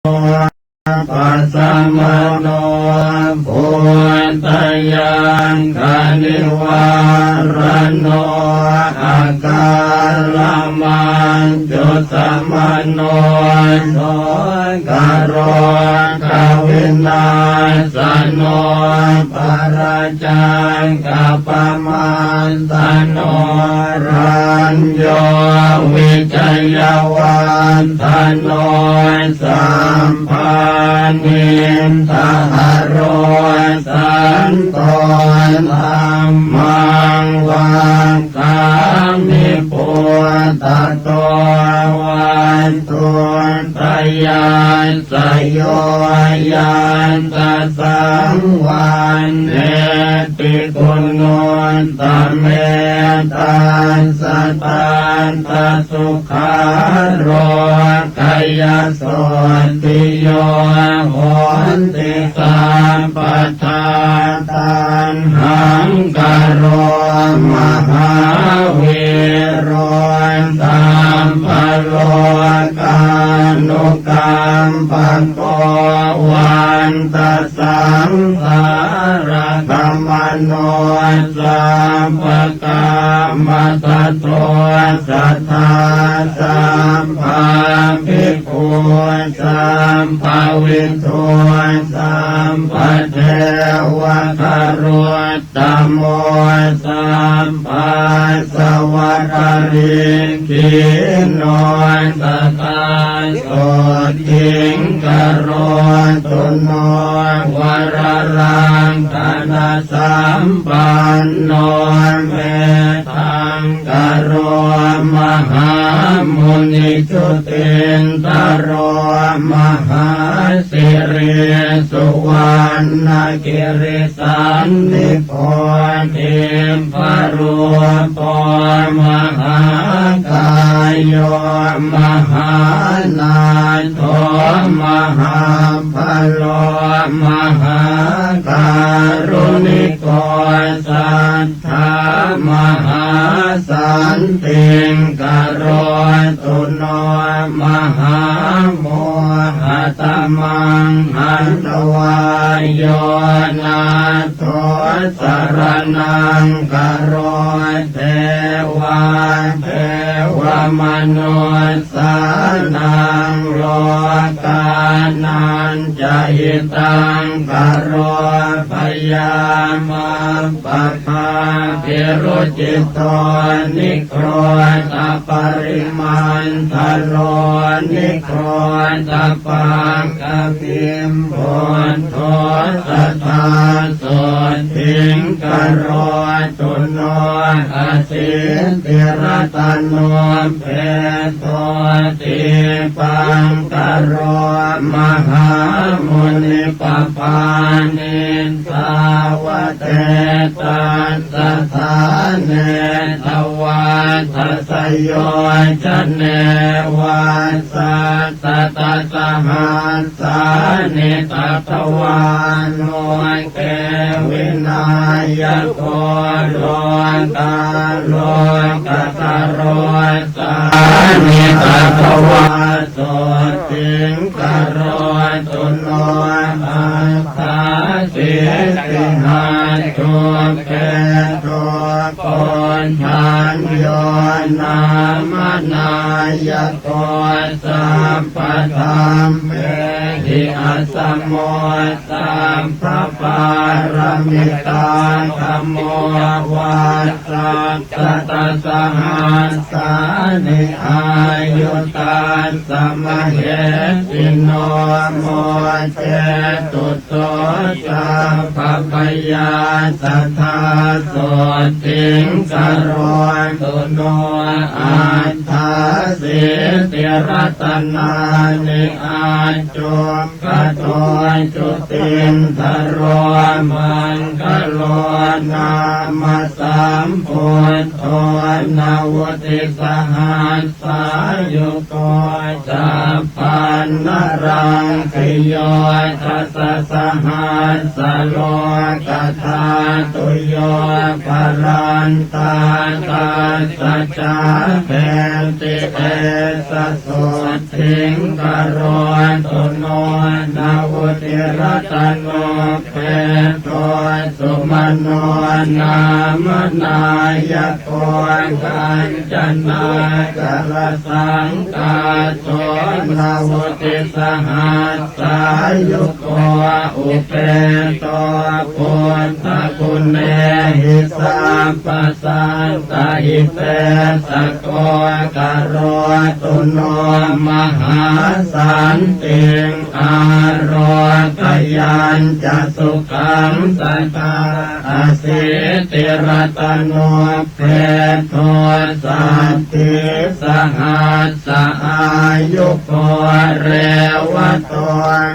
ปัสสะมโนปุตตยังคณิวารโนอาการมันจุสมโนโสกโรกวินาสโนปราจังกัปปมันตโนรัญโยวิจยวันตโนสัมปันนิทหโรสันโตธรรมังวันตามิปุตตะโตวันตุตยานสยโยยันตสังวันเนติกุณโนตเมตันสตันตสุขาโรกายโสติโยโหติสัมปทาตันหังกโรมหาวิโรสัมภโลกานุกรรมปโกวันตสังสารกัมมโนสัมปกรรมสัตโตสัทธาสัมภาภิกขุสัมภวินโทสัมปเทวะคารตโมสัมปัสสวะคาริกิโนสตาโสทิงกโรตุโนวรรังธนาสัมปันโนเมตังกโรมหามุนิจุตินตโรมหาสิริสุวรรณกิริสันนิโพธิพรุปมหากายโยมหานาโทมหาพโลมหาการุณิโกสัทธามหาสันติงกโรตุโนมหาโมหตมังหันตวายโยนาโทสรนังกโรเทวาเทวมนุสานังโลกานันจะหิตังกโรพยามาปภาภิรุจิตโตนิโครตปริมันทโลนิโครตปังกปิมโพนโทสัทธาโสทิงกโรตุโนอาสิติรตันโนเพโตติปังกโรมหามุนิปปานิสาวเตตันสถาเนตวัฏสโยชเนวัสสัตตสหัสสานิตตวานโนเกวินายโกโลกาโลกัสโรสานิตตวาโสติงกโรตุโนอัตถาสิสิหาทุเกตุปนทันโยนามนายโกสัมปธรรมเมหิอัสสมโมสัมภปารมิตาธัมโมวัสสัตตสหัสสานิอายุตัสสมเหสิโนโมเจตุโสสัพพยาสัทธาโสติงกโรตุโนอัฏฐาสิติรัตนานิอาจุก โตจุตินทโรมังคโลนามาสัมพุทโธนาวุติสหัสสายุโกจัปปันนรังคิโยทัสสะสหัสสโลกธาตุโยปรันตาตัสสะจาเปติเตสะสุทิงกโรตุโนนาวุติรัตโนเปโตสุมโนนามนายโกกัญจนากรสังกาโสนาวุติสหัสสายุโกอุเปโตปุถตะกุเนหิสัมปสันตหิเตสะโกกโรตุโนมหาสันติงอารกยัญจะสุขังสัตตาอาสิติรัตโนเพโทสัตติสหัสสะอายุโกเรวโต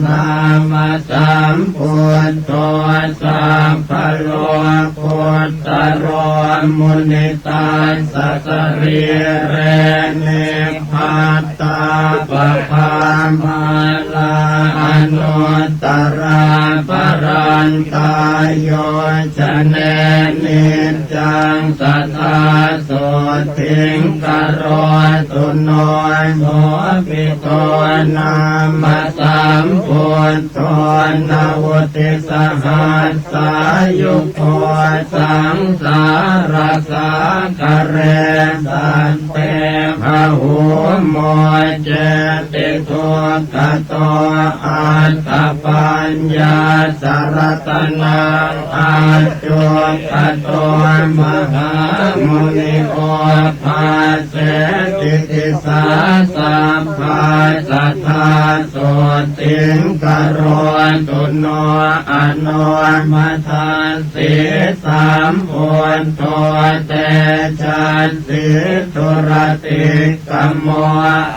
นามาสัมพุทโธสัพพโลกุตตโรมุนิตาสัสริเรเนภัตตาปะภามาลาอนุตตราปรันตายโยชเนนิจังสัทธาโสทิงกโรตุโนโสปิโตนามาสัมพุทโธนาวุติสหัสสายุโกสังสารสังกเรสันเตภะหุโมเจติทุกขโตอัตตปัญญาสารตนังอาจุกโตมหามุนิโอภาเสติติสาสัพพะสัทธาโสติงกโรตุโนอโนมัทานสิสามพุทโธเตชันสิทุรติกัมโม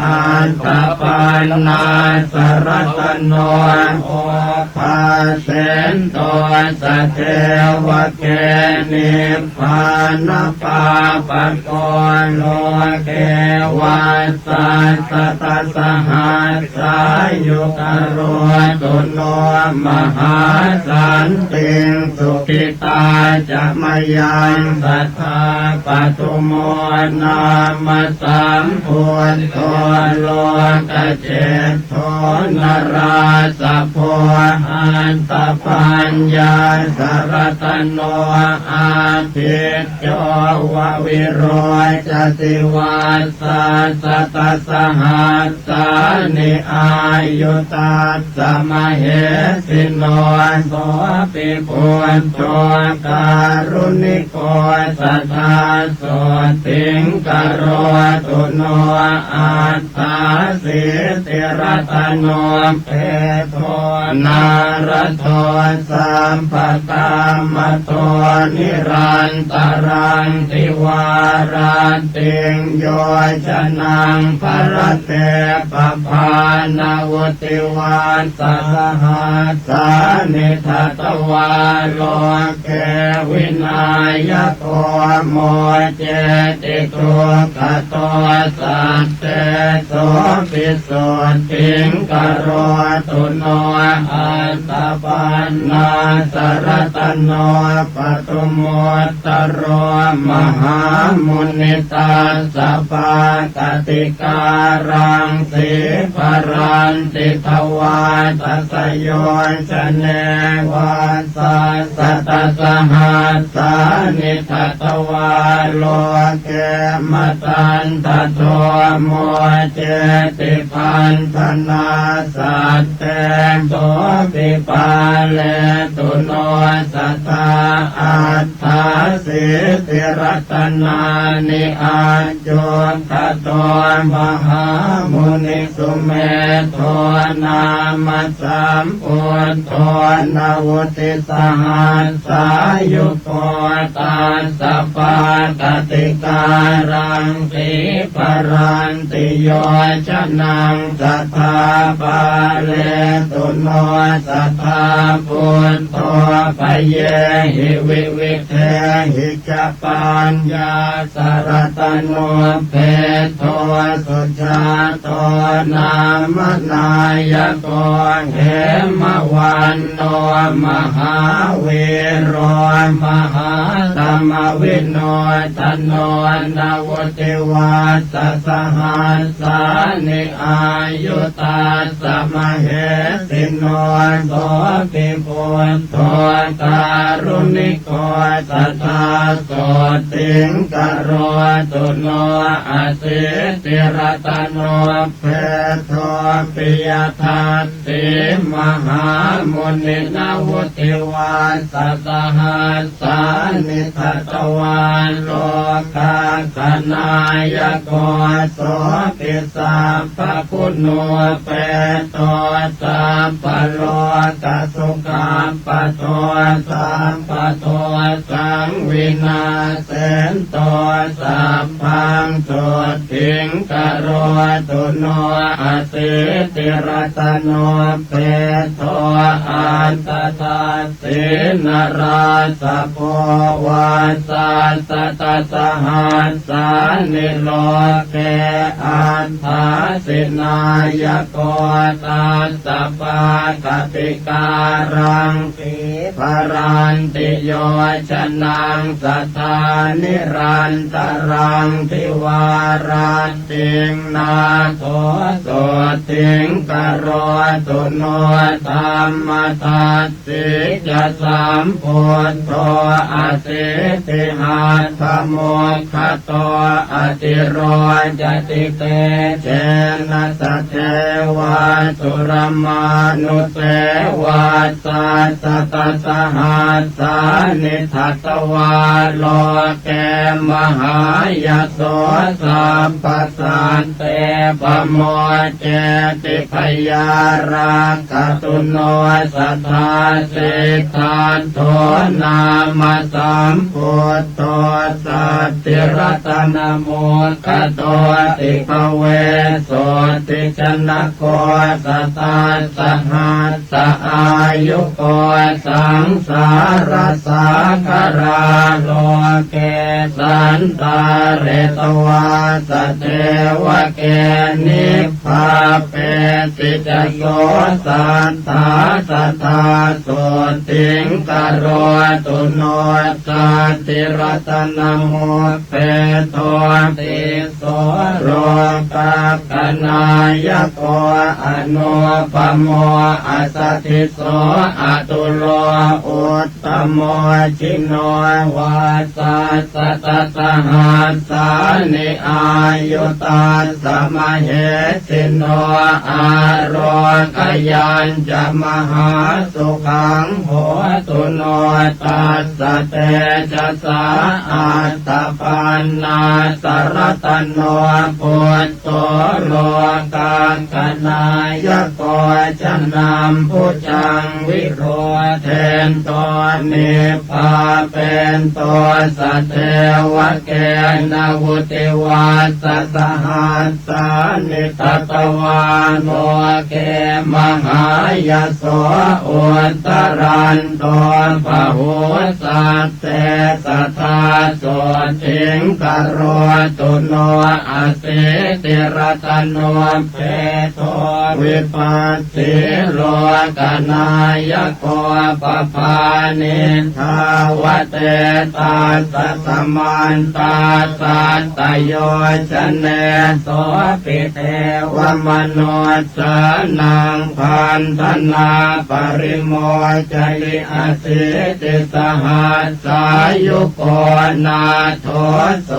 อันตปันนาสรัตโนโอภาเสนโตสเทวเกนิพพานปาปัสโกโลเกวัสสัสสตสหัสสายุกโรตุโนมหาสันติสุขิตาจะมยังสัทธาปตุโมนามาสัมพุทโธโลกเจตโทนราสัพโพอันตปัญญาสารตโนอาทิตโยววิโรจติวัสสัตตสหัสสานิอายุตัสสะมะเหสิโนโสปิปุตโตการุณิโกสัทธาโสติงกโรตุโนอัตตาสิติรัตโนเปโทนารโทสัมปตามโตนิรันตรังติวาราติงโยชนังภรเตปภานาวติวันสหาสานิทัตวาโลเกวินายโกโมเจติทุกขโตสัตเตโสปิสุทิงกโรตุโนอัตตปันนาสรตโนปตุโมตตโรมหามุนิตาสัพพะกติการังสิปรันติทวาตัสโยชเนวัสสัตตสหัสสานิทัตวาโลเกมตันตโทโมเจติพันธนาสัตเตโสปิปาเลตุโนสัตตาอัตถาสิติรัตนานิอาจุขโตมหามุนิสุเมโทนามาสัมพุทโธนาวุติสหัสสายุโกตัสสะปะกติการังสิปรันติโยชนังสัทธาปาเล ตุโนสัทธาพุทโธปเยหิวิวิเทหิจปัญญาสารตโนเพโทสุชาโตนามนายโกเหมวันโนมหาเวโรมหาธรรมวิโนทโนนาวติวัสสหัสสานิอายุตาสมเหสิโนโสภิปุณโทการุณิโกสัทธาโสติงกโรตุโนอสิติรตโนเพโทปิยทัสสิมหามุนินาวุติวัสสหัสสานิทัตวันโลกาคณายโกโสติสัพพคุณโนเปโตสัพพโลกสุขัมปโตสัพพโตสังวินาเสนโตสัพพังสุทิงกโรตุโนอสิติรตโนเปโตอันตตาสินราสโพวาสัสตสหัสสานิโลเกอันทาสินายโกตัสสะปะกติการังติภรันติโยชนังสัทธานิรันตรังทิวารันติงนาโทโสติงกโรตุโนธัมมทัสสิจะสัมพุทโธอสิติหัตถโมคขโตอติโรจติเตเจนะสะเทวะสุรมานุเสวะสัสตสหัสสานิทัตวาโลเกมหายโสสัมปสันเตปโมเจติพยาราคตุโนสัทธาสิทธานโทนามสัมพุทโธสัตติรัตนโมคโตติภเวโสติชนะโกสัทธาสหัสสะอายุโกสังสารสาคาราโลเกสันตาเรตวาสเทวะเกนิพพาเปติจโยสัทธาสัทธาโสติงกโรตุโนสัตติรัตนโมเปโทติโสโรกากนายโกอนุปโมอัสสทิโสอตุโลอุตตโมชิโนวาสัสตสหัสสานิอายุตาสมเหสิโนอาโรกยัญจะมหาสุขังโหตุโนตัสสะเตจะสาอัตตปันนาสรตโนปุตโตโลกังคณายโกจะนำผู้จังวิโรเทนโตนิพพาเป็นโตสัตเทวะเกนาวุติวัสสหัสสานิทัตวานโมเกมหายโสอุตตรันโตปะหุสัตเตสัทธาโสติงกโรตุโนอสิติรตโนเพโทวิปัสสิโลกนายโกปภานิทาวเตตาสัสมันตาสัตตโยชเนโสปิเทวมโนสนังพันธนาปริโมจลิอสิติสหัสสายุโกนาโทโส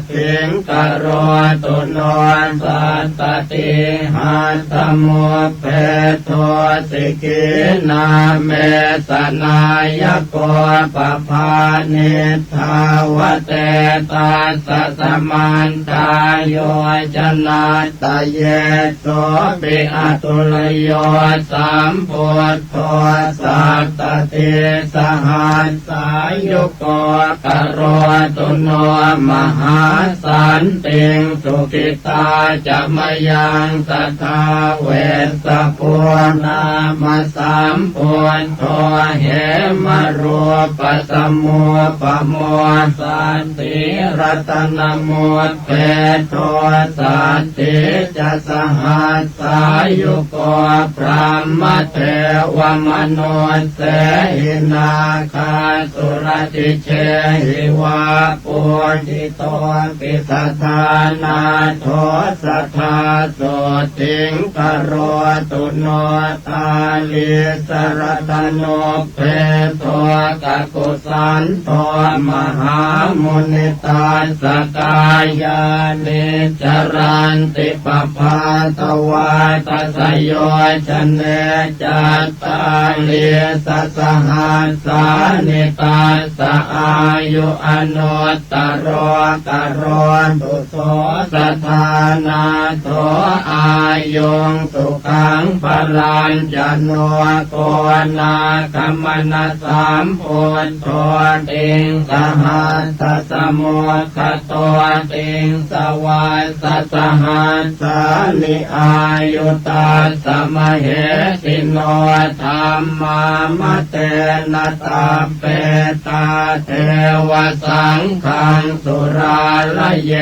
ติงกโรตุโนสัตตติหัตถโมเพโทสิกินาเมสนายโกปภานิทาวเตตาสัสมันตาโยชนะตะเยโสปิอตุลโยสัมพุทโธสัตตติสหัสสายุโกกโรตุโนมหาสันติงสุขิตาจะมยังสัทธาเวส ปนามสามปุณโทเหมรูปสมุปโมสันติรัตนมุตเปโทสันติจะสหัสสายุโกพระมเทวมนุสเสหินาคาสุรติเชหิวาปุจิโตปิสัทธานาโทสัทธาโสติงกโรตุโนตาลิสรตโนเพโทกกุสันโทมหามุนิตาสกายานิจรันติปภาตวาตัสโยชเนจัตตาลิสสหัสสานิตาสอายุอนุตตรกโรตุโสสัทธานาโทอายุงสุขังพลัญจโนโกนาคมนาสามพุทโธติงสหัสสมุขโตติงสวาสสหัสสานิอายุตาสมเหสิโนธรรมามเตนะตาเปตาเทวสังฆังสุราลเย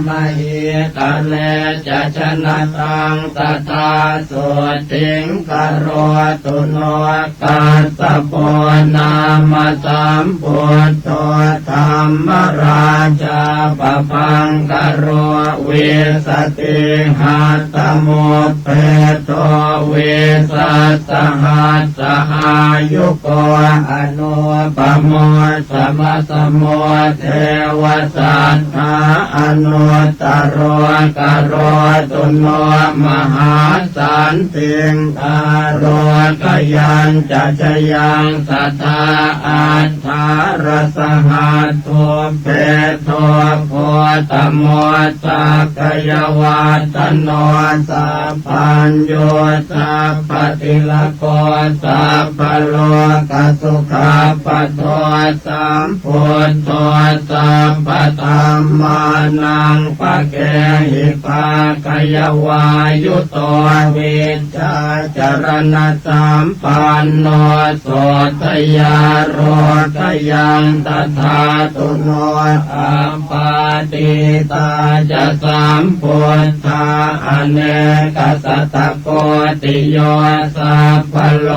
มหิตะเลจะชนะตังตถาโสติงกโรตุโนกัสสะโปนามสามพุทโธธรรมราชาปปังกโรเวสติหัตถโมเพโตเวสัสสหัสสอายุโกอนุปโมสมสโมเทวสัทธาอนุตตรกโรตุโนมหาสันติงอโรกยัญจะชยังสัทธาอัฏฐารสหัสโทเพโทโพตโมสักกยวาตโนสัพพัญโยสัพพติลโกสัพพโลกสุขาปโทสัมพุทโธสัพพธัมมานังปะเกหิภากยวายุโตวิชชาจรณะสัมปันโนโสตยาโรกยังตถาตุโนอัปปาติตาจะสัมพุทธาอเนกสัตตโกติโยสัพพโล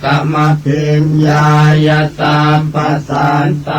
กมพิญญายสัพพสันต